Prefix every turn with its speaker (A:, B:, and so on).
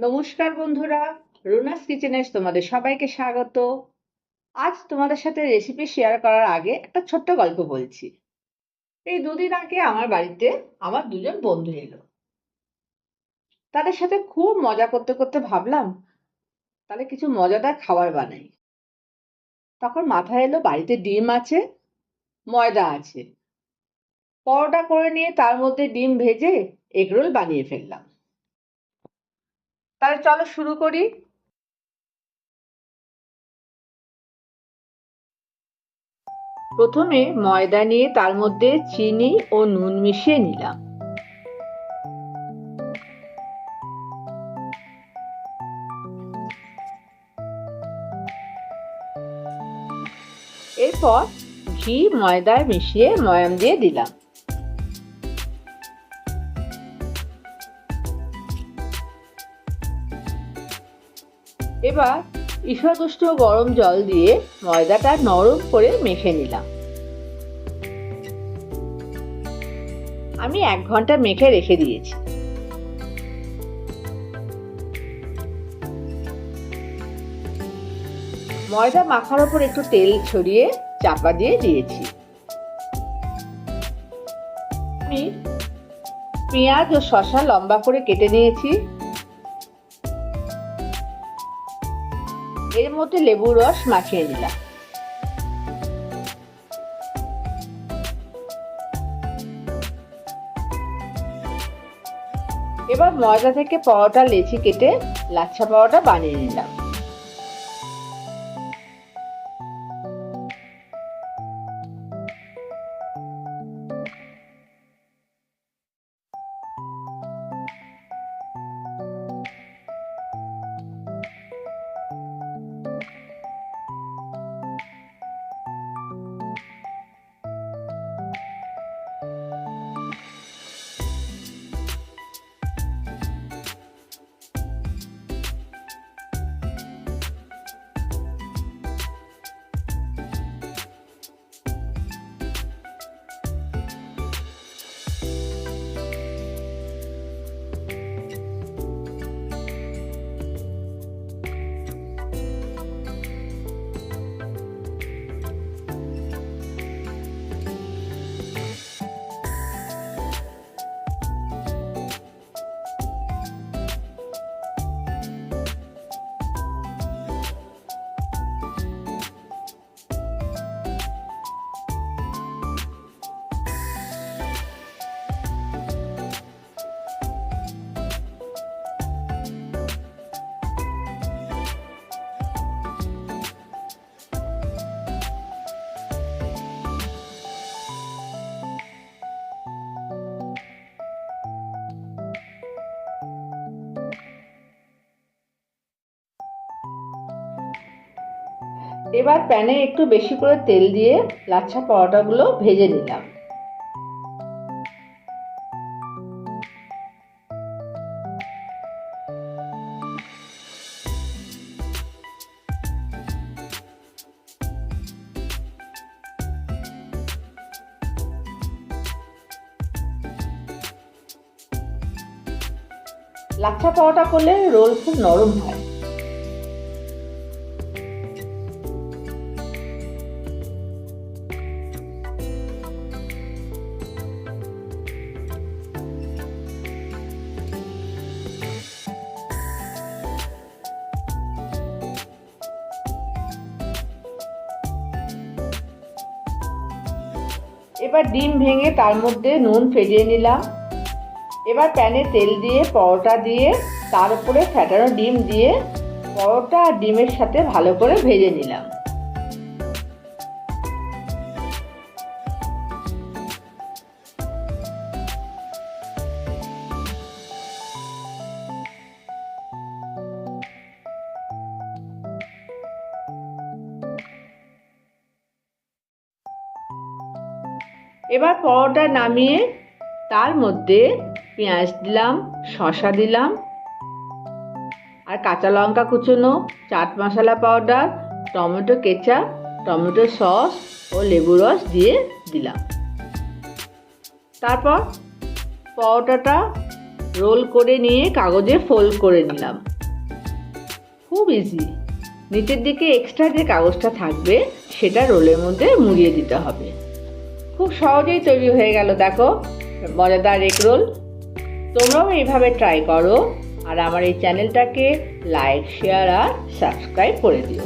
A: নমস্কার বন্ধুরা, রুনাস কিচেনে তোমাদের সবাইকে স্বাগত। আজ তোমাদের সাথে রেসিপি শেয়ার করার আগে একটা ছোট্ট গল্প বলছি। এই দুদিন আগে আমার বাড়িতে আমার দুজন বন্ধু এলো। তাদের সাথে খুব মজা করতে করতে ভাবলাম তাহলে কিছু মজাদার খাবার বানাই। তখন মাথায় এলো বাড়িতে ডিম আছে, ময়দা আছে, পরোটা করে নিয়ে তার মধ্যে ডিম ভেজে এগরোল বানিয়ে ফেললাম। তাহলে চলো শুরু করি। প্রথমে ময়দা নিয়ে তার মধ্যে চিনি ও নুন মিশিয়ে নিলাম। এরপর ঘি ময়দায় মিশিয়ে ময়াম দিয়ে দিলাম। এবার ঈষৎ উষ্ণ গরম জল দিয়ে ময়দাটা নরম করে মেখে নিলাম। আমি 1 ঘন্টা মেখে রেখে দিয়েছি। ময়দা মাখার উপর একটু তেল ছড়িয়ে চাপা দিয়ে দিয়েছি। আমি পেঁয়াজ ও শসা লম্বা করে কেটে নিয়েছি। এর মধ্যে লেবুর রস মাখিয়ে নিলাম। এবার ময়দা থেকে পরোটা লেচি কেটে লাচ্ছা পরোটা বানিয়ে নিলাম। এবার প্যানে একটু বেশি করে তেল দিয়ে লাচ্ছা পরোটাগুলো ভেজে নিলাম। লাচ্ছা পরোটা করলে রোল খুব নরম হয়। এবার ডিম ভেঙে তার মধ্যে নুন ফেটিয়ে নিলাম। এবার প্যানে তেল দিয়ে পরোটা দিয়ে তার উপরে ফেটানো ডিম দিয়ে পরোটা আর ডিমের সাথে ভালো করে ভেজে নিলাম। এবার পরোটা নামিয়ে তার মধ্যে পেঁয়াজ দিলাম, শসা দিলাম, আর কাঁচা লঙ্কা কুচোনো, chaat masala powder, tomato ketchup, tomato sauce ও লেবু রস দিয়ে দিলাম। তারপর পরোটাটা রোল করে নিয়ে কাগজে ফোল্ড করে নিলাম। খুব ইজি। নিচের দিকে এক্সট্রা যে কাগজটা থাকবে সেটা রোলের মধ্যে মুড়িয়ে দিতে হবে। খুব সহজেই তৈরি হয়ে গেল দেখো মজাদার এগ রোল। তোমরাও এইভাবে ট্রাই করো আর আমার এই চ্যানেলটাকে লাইক, শেয়ার আর সাবস্ক্রাইব করে দিও।